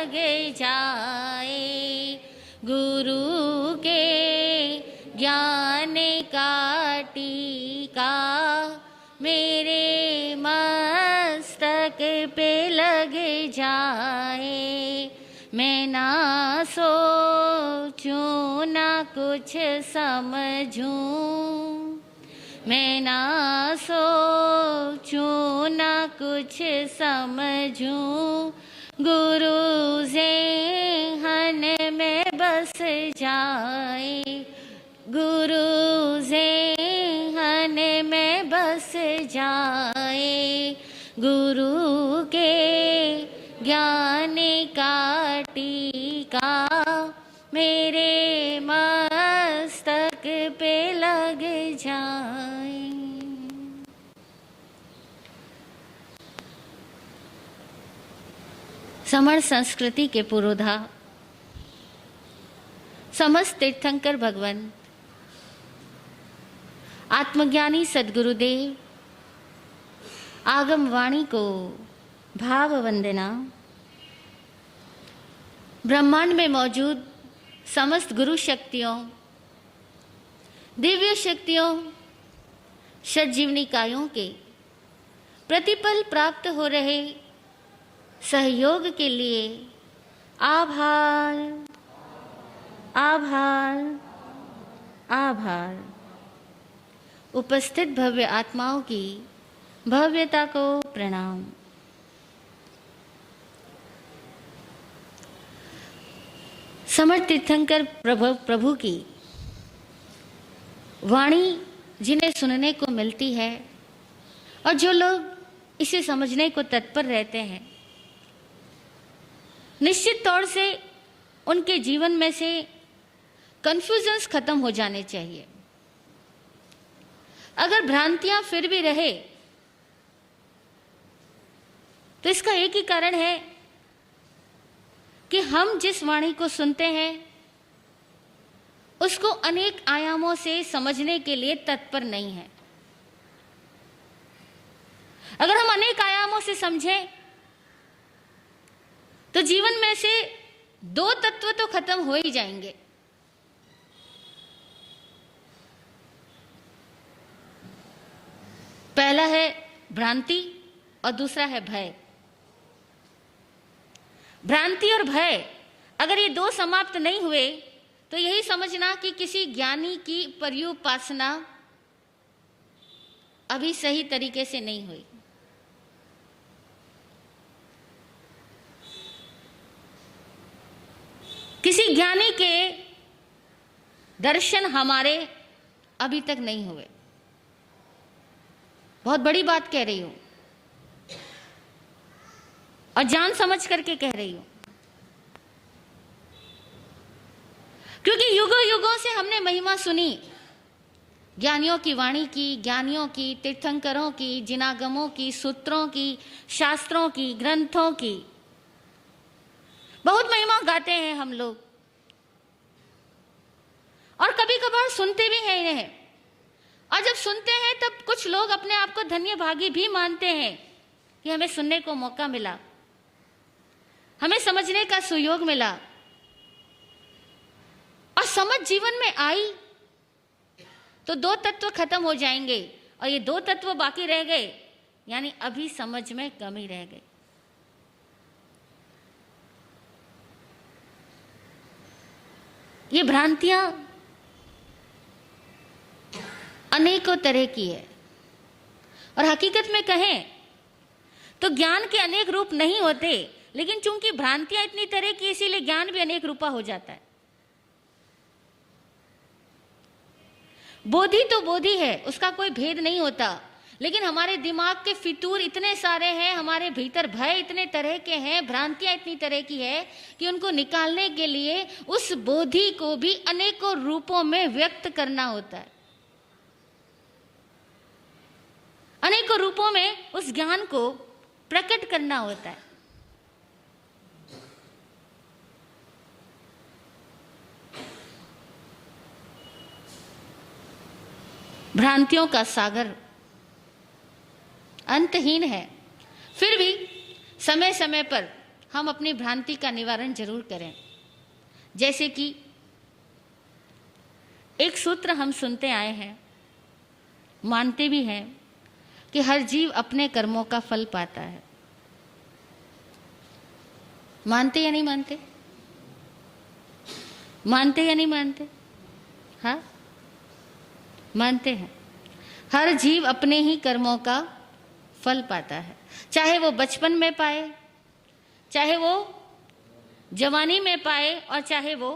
लगे जाए। गुरु के ज्ञान का टीका मेरे मस्तक पे लग जाए। मैं ना सोचूं ना कुछ समझूं, मैं ना सोचूं ना कुछ समझूं, गुरु ज़ेहन में बस जाए। गुरु ज़ेहन में बस जाए। गुरु के ज्ञान का टीका मेरे मस्तक पे लग जाए। समर संस्कृति के पुरोधा समस्त तीर्थंकर भगवंत आत्मज्ञानी सद्गुरुदेव आगम वाणी को भाव वंदना। ब्रह्मांड में मौजूद समस्त गुरु शक्तियों, दिव्य शक्तियों, षड्जीवनी कायों के प्रतिपल प्राप्त हो रहे सहयोग के लिए आभार, आभार, आभार। उपस्थित भव्य आत्माओं की भव्यता को प्रणाम। समर्थ तीर्थंकर प्रभु की वाणी जिन्हें सुनने को मिलती है और जो लोग इसे समझने को तत्पर रहते हैं, निश्चित तौर से उनके जीवन में से कन्फ्यूजन्स खत्म हो जाने चाहिए। अगर भ्रांतियां फिर भी रहे तो इसका एक ही कारण है कि हम जिस वाणी को सुनते हैं उसको अनेक आयामों से समझने के लिए तत्पर नहीं है। अगर हम अनेक आयामों से समझें तो जीवन में से दो तत्व तो खत्म हो ही जाएंगे। पहला है भ्रांति और दूसरा है भय। भ्रांति और भय अगर ये दो समाप्त नहीं हुए तो यही समझना कि किसी ज्ञानी की पर्युपासना अभी सही तरीके से नहीं हुई। किसी ज्ञानी के दर्शन हमारे अभी तक नहीं हुए। बहुत बड़ी बात कह रही हूं और जान समझ करके कह रही हूं, क्योंकि युगों युगों से हमने महिमा सुनी ज्ञानियों की वाणी की, ज्ञानियों की, तीर्थंकरों की, जिनागमों की, सूत्रों की, शास्त्रों की, ग्रंथों की। बहुत महिमा गाते हैं हम लोग और कभी कभार सुनते भी हैं इन्हें। और जब सुनते हैं तब कुछ लोग अपने आप को धन्य भागी भी मानते हैं कि हमें सुनने को मौका मिला, हमें समझने का सुयोग मिला। और समझ जीवन में आई तो दो तत्व खत्म हो जाएंगे और ये दो तत्व बाकी रह गए, यानी अभी समझ में कमी रह गई। ये भ्रांतियां अनेकों तरह की है और हकीकत में कहें तो ज्ञान के अनेक रूप नहीं होते, लेकिन चूंकि भ्रांतियां इतनी तरह की इसीलिए ज्ञान भी अनेक रूपा हो जाता है। बोधि तो बोधि है, उसका कोई भेद नहीं होता, लेकिन हमारे दिमाग के फितूर इतने सारे हैं, हमारे भीतर भय इतने तरह के हैं, भ्रांतियां इतनी तरह की है कि उनको निकालने के लिए उस बोधि को भी अनेकों रूपों में व्यक्त करना होता है। अनेकों रूपों में उस ज्ञान को प्रकट करना होता है। भ्रांतियों का सागर अंतहीन है, फिर भी समय समय पर हम अपनी भ्रांति का निवारण जरूर करें। जैसे कि एक सूत्र हम सुनते आए हैं, मानते भी हैं कि हर जीव अपने कर्मों का फल पाता है। मानते या नहीं मानते? मानते या नहीं मानते? हाँ, मानते हैं। हर जीव अपने ही कर्मों का फल पाता है, चाहे वो बचपन में पाए, चाहे वो जवानी में पाए, और चाहे वो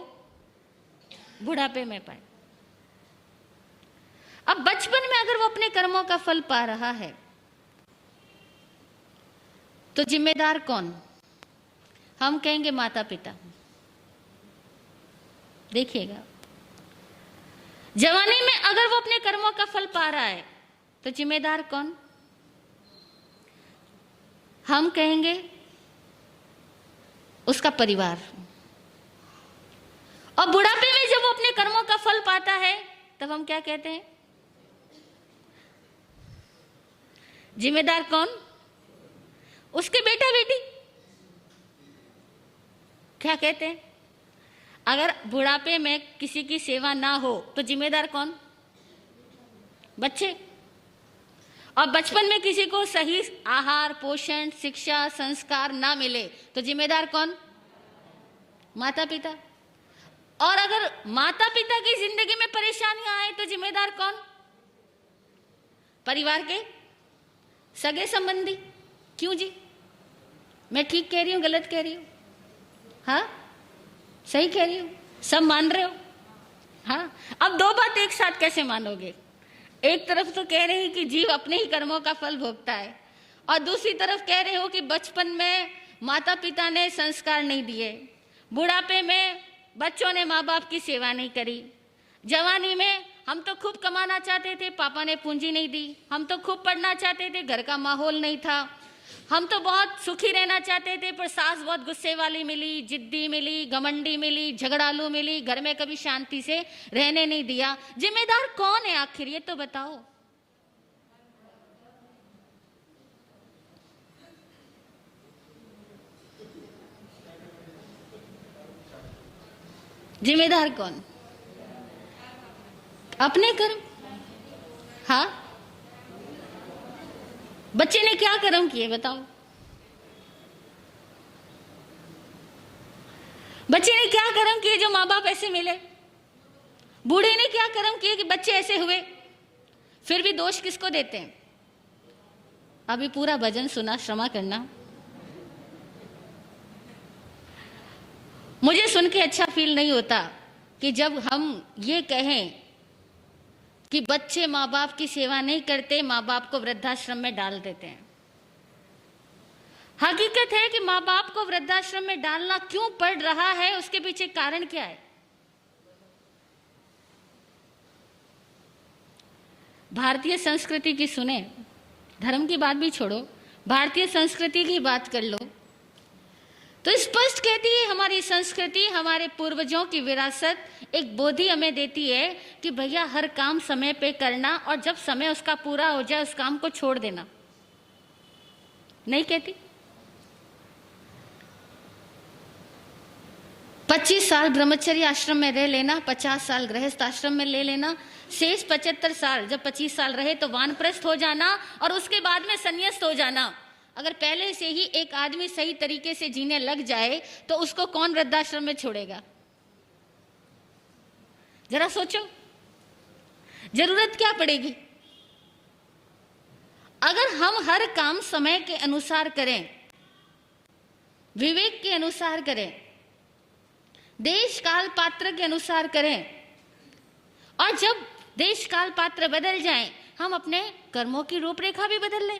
बुढ़ापे में पाए। अब बचपन में अगर वो अपने कर्मों का फल पा रहा है तो जिम्मेदार कौन? हम कहेंगे माता पिता। देखिएगा, जवानी में अगर वो अपने कर्मों का फल पा रहा है तो जिम्मेदार कौन? हम कहेंगे उसका परिवार। और बुढ़ापे में जब वो अपने कर्मों का फल पाता है तब हम क्या कहते हैं? जिम्मेदार कौन? उसके बेटा बेटी। क्या कहते हैं? अगर बुढ़ापे में किसी की सेवा ना हो तो जिम्मेदार कौन? बच्चे। और बचपन में किसी को सही आहार, पोषण, शिक्षा, संस्कार ना मिले तो जिम्मेदार कौन? माता पिता। और अगर माता पिता की जिंदगी में परेशानियां आए तो जिम्मेदार कौन? परिवार के सगे संबंधी। क्यों जी? मैं ठीक कह रही हूं, गलत कह रही हूं? हाँ, सही कह रही हूं? सब मान रहे हो? हाँ। अब दो बात एक साथ कैसे मानोगे? एक तरफ तो कह रहे हैं कि जीव अपने ही कर्मों का फल भोगता है, और दूसरी तरफ कह रहे हो कि बचपन में माता पिता ने संस्कार नहीं दिए, बुढ़ापे में बच्चों ने माँ बाप की सेवा नहीं करी, जवानी में हम तो खूब कमाना चाहते थे, पापा ने पूंजी नहीं दी, हम तो खूब पढ़ना चाहते थे, घर का माहौल नहीं था, हम तो बहुत सुखी रहना चाहते थे पर सास बहुत गुस्से वाली मिली, जिद्दी मिली, घमंडी मिली, झगड़ालू मिली, घर में कभी शांति से रहने नहीं दिया। जिम्मेदार कौन है आखिर, ये तो बताओ। जिम्मेदार कौन? अपने कर्म। हाँ, बच्चे ने क्या कर्म किए बताओ? बच्चे ने क्या कर्म किए जो माँ बाप ऐसे मिले? बूढ़े ने क्या कर्म किए कि बच्चे ऐसे हुए? फिर भी दोष किसको देते हैं? अभी पूरा भजन सुना, क्षमा करना, मुझे सुन के अच्छा फील नहीं होता कि जब हम ये कहें कि बच्चे माँ बाप की सेवा नहीं करते, माँ बाप को वृद्धाश्रम में डाल देते हैं। हकीकत है कि माँ बाप को वृद्धाश्रम में डालना क्यों पड़ रहा है, उसके पीछे कारण क्या है? भारतीय संस्कृति की सुने, धर्म की बात भी छोड़ो, भारतीय संस्कृति की बात कर लो तो स्पष्ट कहती है हमारी संस्कृति, हमारे पूर्वजों की विरासत एक बोधि हमें देती है कि भैया हर काम समय पे करना, और जब समय उसका पूरा हो जाए उस काम को छोड़ देना। नहीं कहती? 25 साल ब्रह्मचर्य आश्रम में रह लेना, 50 साल गृहस्थ आश्रम में ले लेना, शेष 75 साल, जब 25 साल रहे तो वानप्रस्थ हो जाना, और उसके बाद में संन्यास्त हो जाना। अगर पहले से ही एक आदमी सही तरीके से जीने लग जाए तो उसको कौन वृद्धाश्रम में छोड़ेगा? जरा सोचो, जरूरत क्या पड़ेगी? अगर हम हर काम समय के अनुसार करें, विवेक के अनुसार करें, देश काल पात्र के अनुसार करें, और जब देश काल पात्र बदल जाएं, हम अपने कर्मों की रूपरेखा भी बदल लें।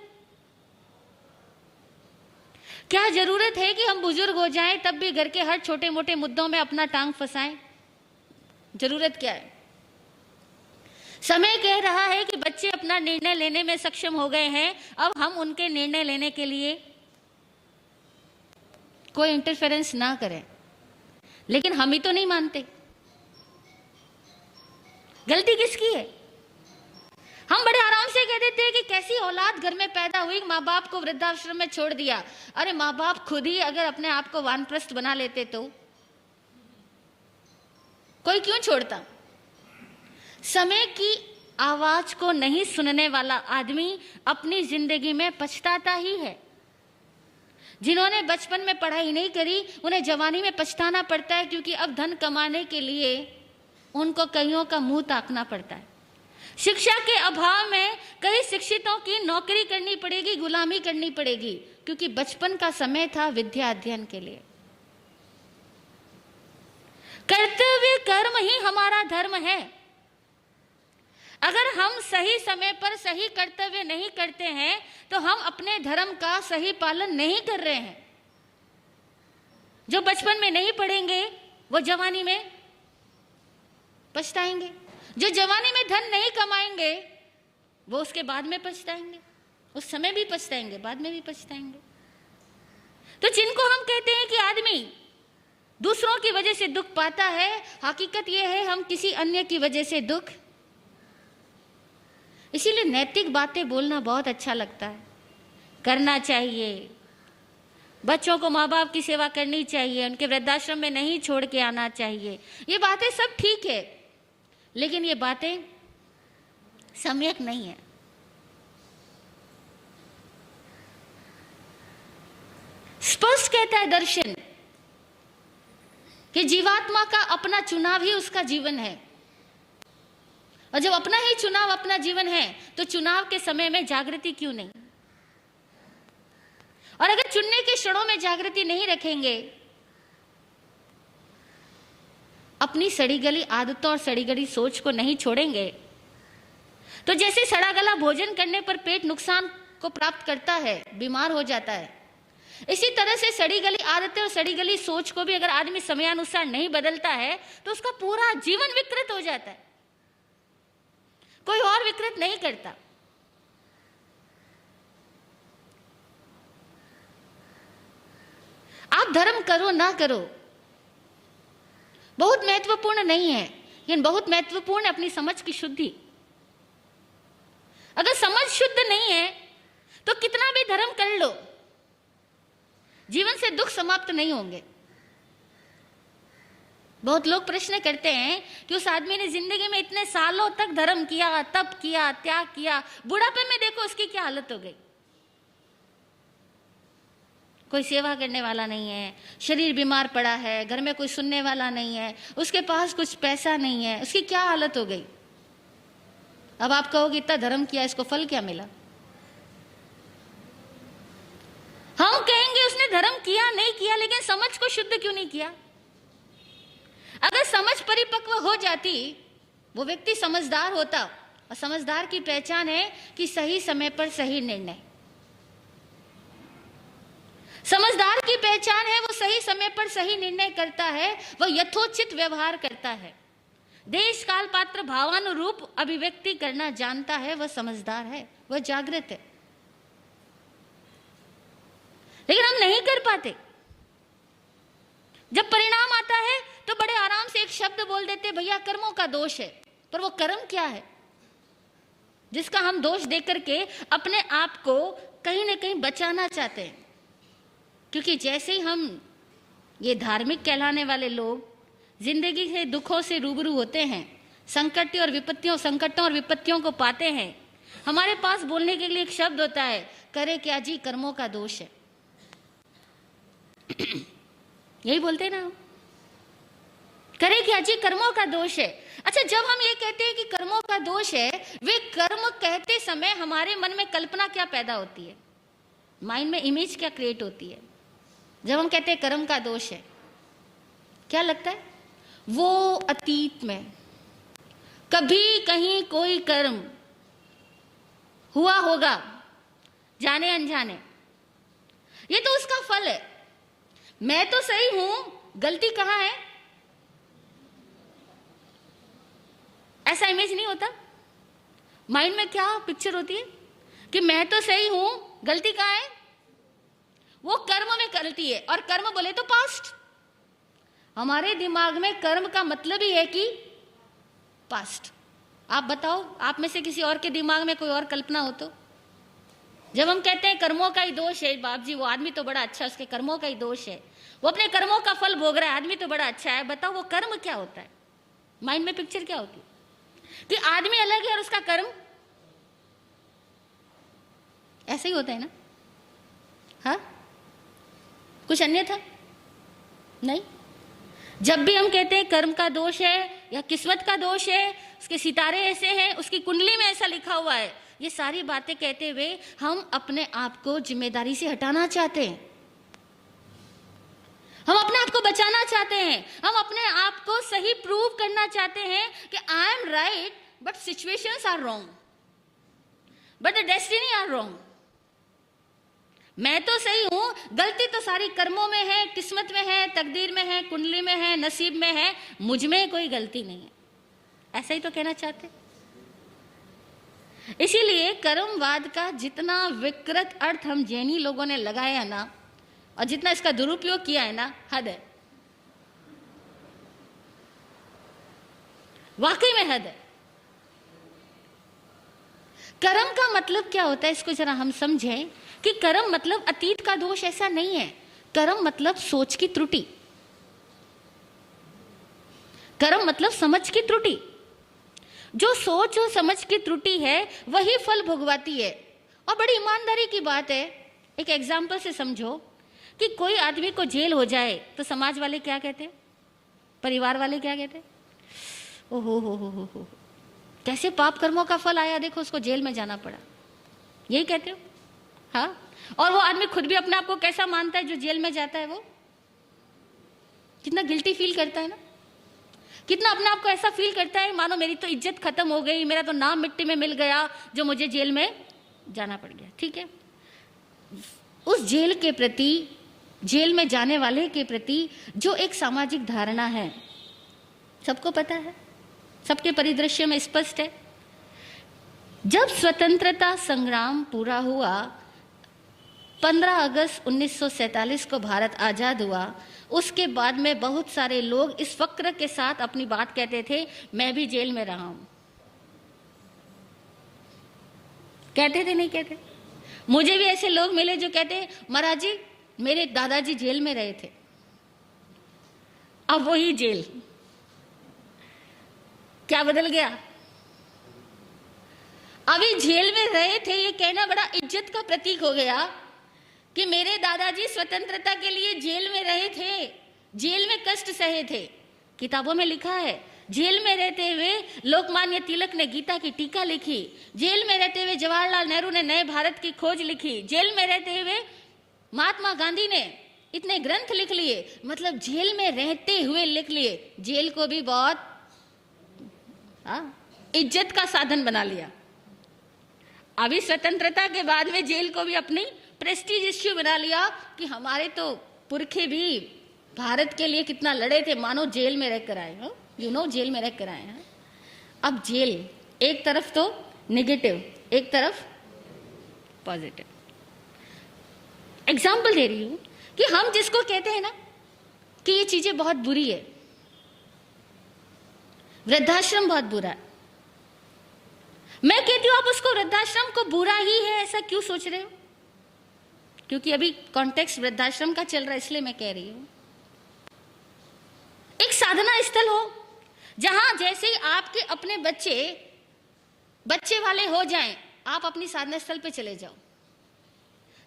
क्या जरूरत है कि हम बुजुर्ग हो जाएं तब भी घर के हर छोटे मोटे मुद्दों में अपना टांग फंसाएं? जरूरत क्या है? समय कह रहा है कि बच्चे अपना निर्णय लेने में सक्षम हो गए हैं, अब हम उनके निर्णय लेने के लिए कोई इंटरफेरेंस ना करें। लेकिन हम ही तो नहीं मानते। गलती किसकी है? हम बड़े आराम से कह देते हैं कि कैसी औलाद घर में पैदा हुई, माँ बाप को वृद्धाश्रम में छोड़ दिया। अरे माँ बाप खुद ही अगर अपने आप को वानप्रस्थ बना लेते तो कोई क्यों छोड़ता? समय की आवाज को नहीं सुनने वाला आदमी अपनी जिंदगी में पछताता ही है। जिन्होंने बचपन में पढ़ाई नहीं करी उन्हें जवानी में पछताना पड़ता है, क्योंकि अब धन कमाने के लिए उनको कईयों का मुंह ताकना पड़ता है। शिक्षा के अभाव में कई शिक्षितों की नौकरी करनी पड़ेगी, गुलामी करनी पड़ेगी, क्योंकि बचपन का समय था विद्या अध्ययन के लिए। कर्तव्य कर्म ही हमारा धर्म है। अगर हम सही समय पर सही कर्तव्य नहीं करते हैं तो हम अपने धर्म का सही पालन नहीं कर रहे हैं। जो बचपन में नहीं पढ़ेंगे वो जवानी में पछताएंगे, जो जवानी में धन नहीं कमाएंगे वो उसके बाद में पछताएंगे, उस समय भी पछताएंगे, बाद में भी पछताएंगे। तो जिनको हम कहते हैं कि आदमी दूसरों की वजह से दुख पाता है, हकीकत यह है हम किसी अन्य की वजह से दुख। इसीलिए नैतिक बातें बोलना बहुत अच्छा लगता है, करना चाहिए। बच्चों को माँ बाप की सेवा करनी चाहिए, उनके वृद्धाश्रम में नहीं छोड़ के आना चाहिए। ये बातें सब ठीक है, लेकिन ये बातें सम्यक नहीं है। स्पष्ट कहता है दर्शन कि जीवात्मा का अपना चुनाव ही उसका जीवन है, और जब अपना ही चुनाव अपना जीवन है तो चुनाव के समय में जागृति क्यों नहीं? और अगर चुनने के क्षणों में जागृति नहीं रखेंगे, अपनी सड़ी गली आदतों और सड़ी गली सोच को नहीं छोड़ेंगे, तो जैसे सड़ा गला भोजन करने पर पेट नुकसान को प्राप्त करता है, बीमार हो जाता है, इसी तरह से सड़ी गली आदतें और सड़ी गली सोच को भी अगर आदमी समयानुसार नहीं बदलता है तो उसका पूरा जीवन विकृत हो जाता है। कोई और विकृत नहीं करता। आप धर्म करो ना करो बहुत महत्वपूर्ण नहीं है, लेकिन बहुत महत्वपूर्ण है अपनी समझ की शुद्धि। अगर समझ शुद्ध नहीं है तो कितना भी धर्म कर लो, जीवन से दुख समाप्त नहीं होंगे। बहुत लोग प्रश्न करते हैं कि उस आदमी ने जिंदगी में इतने सालों तक धर्म किया, तप किया, त्याग किया, बुढ़ापे में देखो उसकी क्या हालत हो गई। कोई सेवा करने वाला नहीं है, शरीर बीमार पड़ा है, घर में कोई सुनने वाला नहीं है, उसके पास कुछ पैसा नहीं है, उसकी क्या हालत हो गई। अब आप कहोगे इतना धर्म किया, इसको फल क्या मिला? हम कहेंगे उसने धर्म किया नहीं किया, लेकिन समझ को शुद्ध क्यों नहीं किया? अगर समझ परिपक्व हो जाती, वो व्यक्ति समझदार होता, और समझदार की पहचान है कि सही समय पर सही निर्णय। समझदार की पहचान है वो सही समय पर सही निर्णय करता है, वो यथोचित व्यवहार करता है, देश काल पात्र भावानुरूप अभिव्यक्ति करना जानता है, वह समझदार है, वह जागृत है। लेकिन हम नहीं कर पाते। जब परिणाम आता है तो बड़े आराम से एक शब्द बोल देते, भैया कर्मों का दोष है। पर वो कर्म क्या है जिसका हम दोष देकर के अपने आप को कहीं ना कहीं बचाना चाहते हैं? क्योंकि जैसे ही हम ये धार्मिक कहलाने वाले लोग जिंदगी के दुखों से रूबरू होते हैं, संकटों और विपत्तियों को पाते हैं, हमारे पास बोलने के लिए एक शब्द होता है, करे क्या जी कर्मों का दोष है। यही बोलते हैं ना, करे क्या जी कर्मों का दोष है। अच्छा, जब हम ये कहते हैं कि कर्मों का दोष है, वे कर्म कहते समय हमारे मन में कल्पना क्या पैदा होती है, माइंड में इमेज क्या क्रिएट होती है? जब हम कहते हैं कर्म का दोष है, क्या लगता है? वो अतीत में कभी कहीं कोई कर्म हुआ होगा, जाने अनजाने, ये तो उसका फल है। मैं तो सही हूं, गलती कहां है? ऐसा इमेज नहीं होता? माइंड में क्या पिक्चर होती है कि मैं तो सही हूं, गलती कहां है? वो कर्म में गलती है, और कर्म बोले तो पास्ट। हमारे दिमाग में कर्म का मतलब ही है कि पास्ट, आप बताओ, आप में से किसी और के दिमाग में कोई और कल्पना हो तो? जब हम कहते हैं कर्मों का ही दोष है, बाप जी वो आदमी तो बड़ा अच्छा है, उसके कर्मों का ही दोष है, वो अपने कर्मों का फल भोग रहा है, आदमी तो बड़ा अच्छा है, बताओ वो कर्म क्या होता है? माइंड में पिक्चर क्या होती है कि आदमी अलग है और उसका कर्म ऐसे ही होता है ना? हाँ, कुछ अन्य था नहीं। जब भी हम कहते हैं कर्म का दोष है या किस्मत का दोष है, उसके सितारे ऐसे हैं, उसकी कुंडली में ऐसा लिखा हुआ है, ये सारी बातें कहते हुए हम अपने आप को जिम्मेदारी से हटाना चाहते हैं, हम अपने आप को बचाना चाहते हैं, हम अपने आप को सही प्रूव करना चाहते हैं कि I am right but situations are wrong, but the destiny are wrong. मैं तो सही हूं, गलती तो सारी कर्मों में है, किस्मत में है, तकदीर में है, कुंडली में है, नसीब में है, मुझ में कोई गलती नहीं है, ऐसा ही तो कहना चाहते। इसीलिए कर्मवाद का जितना विकृत अर्थ हम जैनी लोगों ने लगाया ना, और जितना इसका दुरुपयोग किया है ना, हद है, वाकई में हद है। कर्म का मतलब क्या होता है, इसको जरा हम समझें कि कर्म मतलब अतीत का दोष, ऐसा नहीं है। कर्म मतलब सोच की त्रुटि, कर्म मतलब समझ की त्रुटि। जो सोच और समझ की त्रुटि है वही फल भुगवाती है। और बड़ी ईमानदारी की बात है, एक एग्जाम्पल से समझो कि कोई आदमी को जेल हो जाए तो समाज वाले क्या कहते हैं, परिवार वाले क्या कहते हैं? ओहो हो, कैसे पाप कर्मों का फल आया, देखो उसको जेल में जाना पड़ा, यही कहते हो? हाँ, और वो आदमी खुद भी अपने आप को कैसा मानता है जो जेल में जाता है? वो कितना गिल्टी फील करता है ना, कितना अपने आप को ऐसा फील करता है मानो मेरी तो इज्जत खत्म हो गई, मेरा तो नाम मिट्टी में मिल गया जो मुझे जेल में जाना पड़ गया। ठीक है, उस जेल के प्रति, जेल में जाने वाले के प्रति जो एक सामाजिक धारणा है, सबको पता है, सबके परिदृश्य में स्पष्ट है। जब स्वतंत्रता संग्राम पूरा हुआ, 15 अगस्त 1947 को भारत आजाद हुआ, उसके बाद में बहुत सारे लोग इस फक्र के साथ अपनी बात कहते थे, मैं भी जेल में रहा हूं। कहते थे नहीं कहते? मुझे भी ऐसे लोग मिले जो कहते, महाराज जी मेरे दादाजी जेल में रहे थे, अब वही जेल, क्या बदल गया? अभी जेल में रहे थे ये कहना बड़ा इज्जत का प्रतीक हो गया कि मेरे दादाजी स्वतंत्रता के लिए जेल में रहे थे, जेल में कष्ट सहे थे। किताबों में लिखा है, जेल में रहते हुए लोकमान्य तिलक ने गीता की टीका लिखी, जेल में रहते हुए जवाहरलाल नेहरू ने नए भारत की खोज लिखी, जेल में रहते हुए महात्मा गांधी ने इतने ग्रंथ लिख लिए, मतलब जेल में रहते हुए लिख लिए। जेल को भी बहुत इज्जत का साधन बना लिया। अभी स्वतंत्रता के बाद में जेल को भी अपनी प्रेस्टीज इश्यू बना लिया कि हमारे तो पुरखे भी भारत के लिए कितना लड़े थे, मानो जेल में रहकर आए हो, जेल में रहकर आए हैं। अब जेल एक तरफ तो नेगेटिव, एक तरफ पॉजिटिव। एग्जाम्पल दे रही हूं कि हम जिसको कहते हैं ना कि ये चीजें बहुत बुरी है, वृद्धाश्रम बहुत बुरा है, मैं कहती हूं आप उसको वृद्धाश्रम को बुरा ही है ऐसा क्यों सोच रहे हो? क्योंकि अभी कॉन्टेक्स्ट वृद्धाश्रम का चल रहा है, इसलिए मैं कह रही हूं। एक साधना स्थल हो जहां जैसे ही आपके अपने बच्चे वाले हो जाएं, आप अपनी साधना स्थल पे चले जाओ।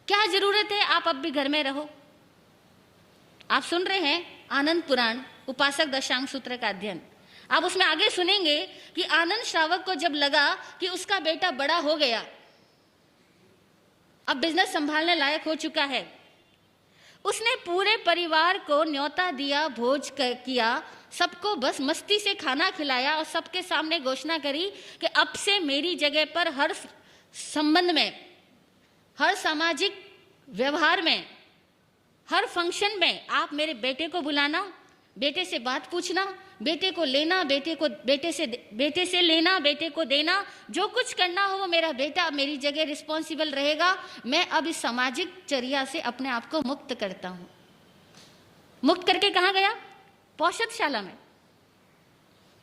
क्या जरूरत है आप अब भी घर में रहो? आप सुन रहे हैं आनंद पुराण उपासक दशांग सूत्र का अध्ययन। आप उसमें आगे सुनेंगे कि आनंद श्रावक को जब लगा कि उसका बेटा बड़ा हो गया, अब बिजनेस संभालने लायक हो चुका है, उसने पूरे परिवार को न्योता दिया, भोज किया, सबको बस मस्ती से खाना खिलाया और सबके सामने घोषणा करी कि अब से मेरी जगह पर हर संबंध में, हर सामाजिक व्यवहार में, हर फंक्शन में आप मेरे बेटे को बुलाना, बेटे से बात पूछना, बेटे को लेना, बेटे से लेना, बेटे को देना, जो कुछ करना हो वो मेरा बेटा मेरी जगह रिस्पॉन्सिबल रहेगा। मैं अब इस सामाजिक चर्या से अपने आप को मुक्त करता हूं। मुक्त करके कहां गया? पौषधशाला में,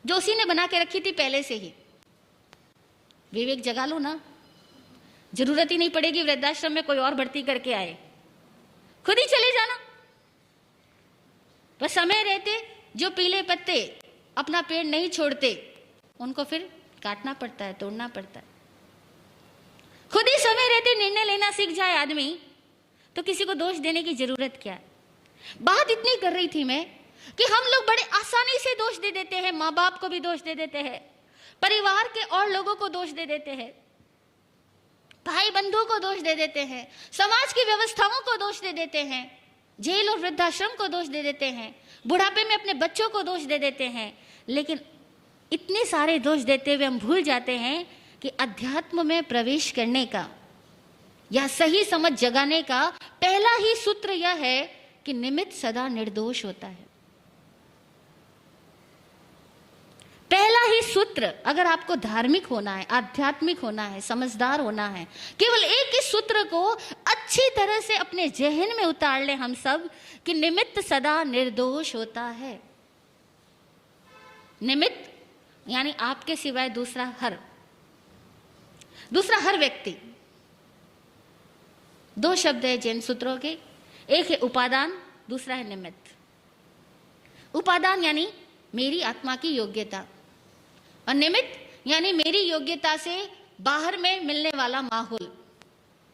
जो उसी ने बना के रखी थी पहले से ही। विवेक जगा लो ना, जरूरत ही नहीं पड़ेगी वृद्धाश्रम में कोई और भर्ती करके आए, खुद ही चले जाना। बस समय रहते जो पीले पत्ते अपना पेड़ नहीं छोड़ते उनको फिर काटना पड़ता है, तोड़ना पड़ता है। खुद ही समय रहते निर्णय लेना सीख जाए आदमी, तो किसी को दोष देने की जरूरत क्या है। बात इतनी कर रही थी मैं कि हम लोग बड़े आसानी से दोष दे देते हैं, माँ बाप को भी दोष दे देते हैं, परिवार के और लोगों को दोष दे देते हैं, भाई बंधुओं को दोष दे देते हैं, समाज की व्यवस्थाओं को दोष दे देते हैं, जेल और वृद्धाश्रम को दोष दे देते हैं, बुढ़ापे में अपने बच्चों को दोष दे देते हैं। लेकिन इतने सारे दोष देते हुए हम भूल जाते हैं कि अध्यात्म में प्रवेश करने का या सही समझ जगाने का पहला ही सूत्र यह है कि निमित्त सदा निर्दोष होता है। पहला ही सूत्र, अगर आपको धार्मिक होना है, आध्यात्मिक होना है, समझदार होना है, केवल एक ही सूत्र को अच्छी तरह से अपने जहन में उतार ले हम सब कि निमित्त सदा निर्दोष होता है। निमित्त यानी आपके सिवाय दूसरा हर व्यक्ति। दो शब्द है जैन सूत्रों के, एक है उपादान, दूसरा है निमित्त। उपादान यानी मेरी आत्मा की योग्यता, और निमित्त यानी मेरी योग्यता से बाहर में मिलने वाला माहौल।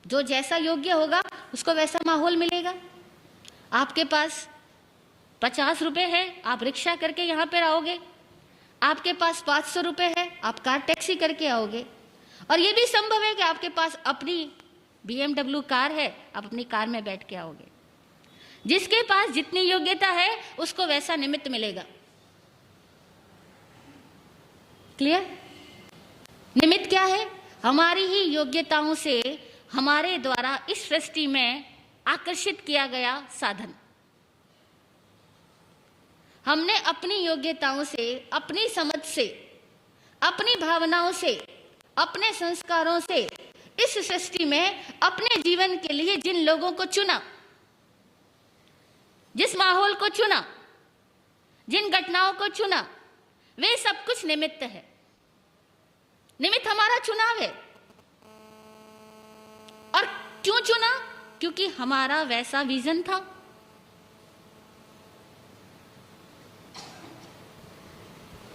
जो जैसा योग्य होगा उसको वैसा माहौल मिलेगा। आपके पास 50 रुपए है, आप रिक्शा करके यहाँ पर आओगे। आपके पास 500 रुपए है, आप कार टैक्सी करके आओगे। और यह भी संभव है कि आपके पास अपनी BMW कार है, आप अपनी कार में बैठ के आओगे। जिसके पास जितनी योग्यता है उसको वैसा निमित्त मिलेगा। क्लियर? निमित्त क्या है? हमारी ही योग्यताओं से हमारे द्वारा इस सृष्टि में आकर्षित किया गया साधन। हमने अपनी योग्यताओं से, अपनी समझ से, अपनी भावनाओं से, अपने संस्कारों से इस सृष्टि में अपने जीवन के लिए जिन लोगों को चुना, जिस माहौल को चुना, जिन घटनाओं को चुना, वे सब कुछ निमित्त है। निमित्त हमारा चुनाव है। और क्यों चुना? क्योंकि हमारा वैसा विजन था।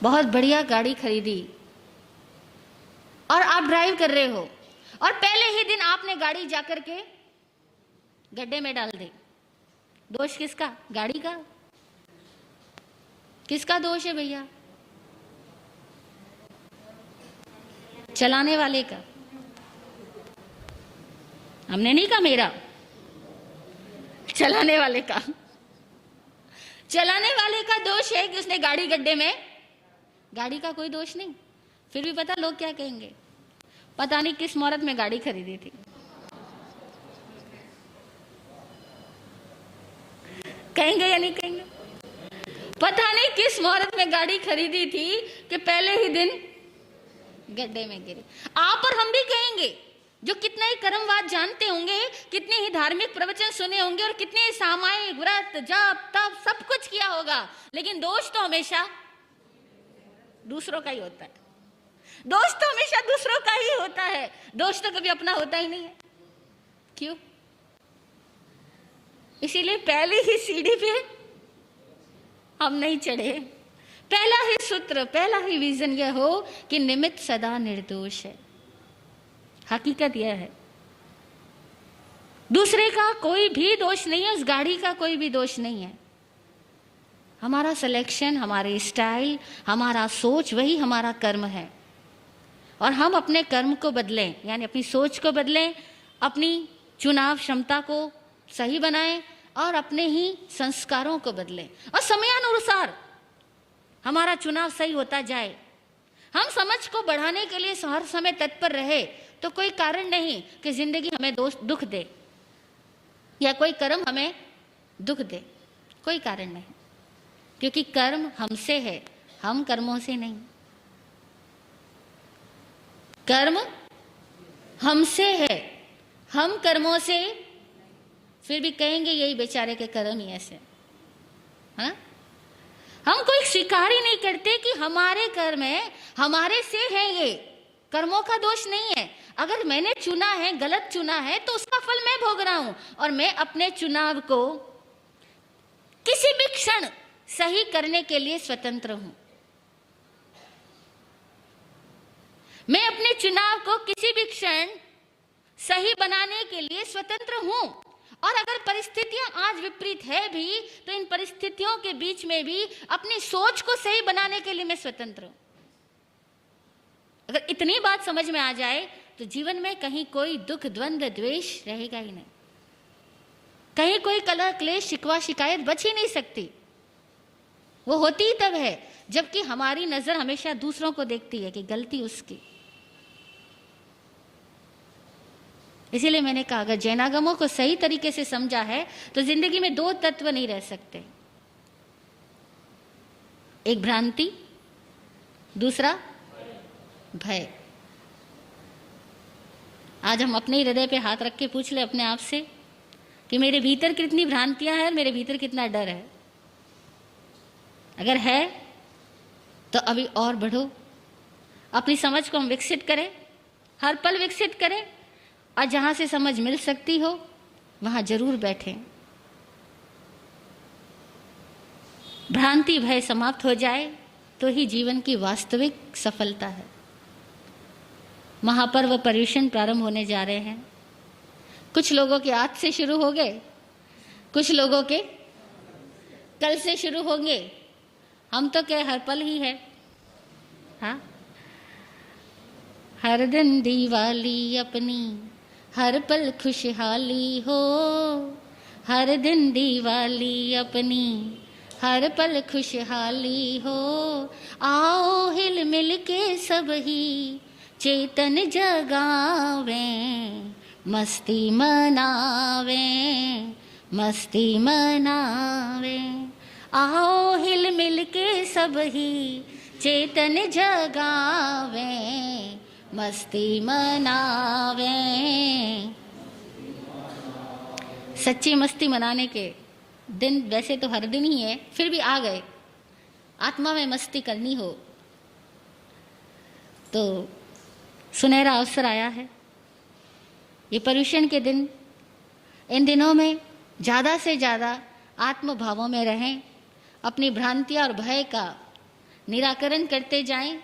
बहुत बढ़िया गाड़ी खरीदी और आप ड्राइव कर रहे हो, और पहले ही दिन आपने गाड़ी जाकर के गड्ढे में डाल दी। दोष किसका? गाड़ी का? किसका दोष है भैया? चलाने वाले का। हमने नहीं कहा मेरा, चलाने वाले का। चलाने वाले का दोष है कि उसने गाड़ी गड्ढे में, गाड़ी का कोई दोष नहीं। फिर भी पता लोग क्या कहेंगे, पता नहीं किस मुहूर्त में गाड़ी खरीदी थी। कहेंगे या नहीं कहेंगे? पता नहीं किस मुहूर्त में गाड़ी खरीदी थी कि पहले ही दिन गड्ढे में गिरी। आप और हम भी कहेंगे, जो कितना ही कर्मवाद जानते होंगे, कितने ही धार्मिक प्रवचन सुने होंगे और कितने ही सामायिक व्रत जप तप सब कुछ किया होगा, लेकिन दोष तो हमेशा दूसरों का ही होता है। दोष तो हमेशा दूसरों का ही होता है। दोष तो कभी अपना होता ही नहीं है। क्यों? इसीलिए पहली ही सीढ़ी पे हम नहीं चढ़े। पहला ही सूत्र, पहला ही विजन यह हो कि निमित्त सदा निर्दोष है। हकीकत यह है, दूसरे का कोई भी दोष नहीं है, उस गाड़ी का कोई भी दोष नहीं है। हमारा सिलेक्शन, हमारे स्टाइल, हमारा सोच, वही हमारा कर्म है। और हम अपने कर्म को बदलें, यानी अपनी सोच को बदलें, अपनी चुनाव क्षमता को सही बनाएं और अपने ही संस्कारों को बदलें, और समयानुसार हमारा चुनाव सही होता जाए। हम समझ को बढ़ाने के लिए हर समय तत्पर रहे तो कोई कारण नहीं कि जिंदगी हमें दुख दे या कोई कर्म हमें दुख दे, कोई कारण नहीं। क्योंकि कर्म हमसे है, हम कर्मों से नहीं। कर्म हमसे है, हम कर्मों से। फिर भी कहेंगे यही बेचारे के कर्म ही ऐसे। हाँ, हम कोई स्वीकार ही नहीं करते कि हमारे कर्म है, हमारे से है ये। कर्मों का दोष नहीं है। अगर मैंने चुना है, गलत चुना है, तो उसका फल मैं भोग रहा हूं और मैं अपने चुनाव को किसी भी क्षण सही करने के लिए स्वतंत्र हूं। मैं अपने चुनाव को किसी भी क्षण सही बनाने के लिए स्वतंत्र हूं। और अगर परिस्थितियां आज विपरीत है भी, तो इन परिस्थितियों के बीच में भी अपनी सोच को सही बनाने के लिए मैं स्वतंत्र हूं। अगर इतनी बात समझ में आ जाए तो जीवन में कहीं कोई दुख, द्वंद्व, द्वेष रहेगा ही नहीं। कहीं कोई कलह, क्लेश, शिकवा, शिकायत बच ही नहीं सकती। वो होती ही तब है जबकि हमारी नजर हमेशा दूसरों को देखती है कि गलती उसकी। इसीलिए मैंने कहा, अगर जैनागमों को सही तरीके से समझा है तो जिंदगी में दो तत्व नहीं रह सकते, एक भ्रांति, दूसरा भय। आज हम अपने हृदय पे हाथ रख के पूछ ले अपने आप से कि मेरे भीतर कितनी भ्रांतियां हैं और मेरे भीतर कितना डर है। अगर है तो अभी और बढ़ो, अपनी समझ को हम विकसित करें, हर पल विकसित करें, और जहां से समझ मिल सकती हो वहां जरूर बैठें। भ्रांति, भय समाप्त हो जाए तो ही जीवन की वास्तविक सफलता है। महापर्व पर्युषण प्रारंभ होने जा रहे हैं। कुछ लोगों के आज से शुरू हो गए, कुछ लोगों के कल से शुरू होंगे। हम तो क्या हर पल ही है। हाँ, हर दिन दिवाली अपनी, हर पल खुशहाली हो। हर दिन दिवाली अपनी, हर पल खुशहाली हो। आओ हिल मिल के सब ही चेतन जगावें, मस्ती मनावें, मस्ती मनावें। आओ हिल मिल के सब ही चेतन जगावें, मस्ती मनावें। सच्ची मस्ती मनाने के दिन वैसे तो हर दिन ही है, फिर भी आ गए। आत्मा में मस्ती करनी हो तो सुनहरा अवसर आया है। ये पर्युषण के दिन, इन दिनों में ज़्यादा से ज़्यादा आत्म भावों में रहें, अपनी भ्रांतियाँ और भय का निराकरण करते जाएं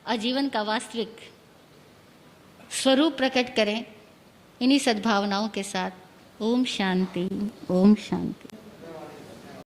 और जीवन का वास्तविक स्वरूप प्रकट करें इन्हीं सद्भावनाओं के साथ। ओम शांति, ओम शांति।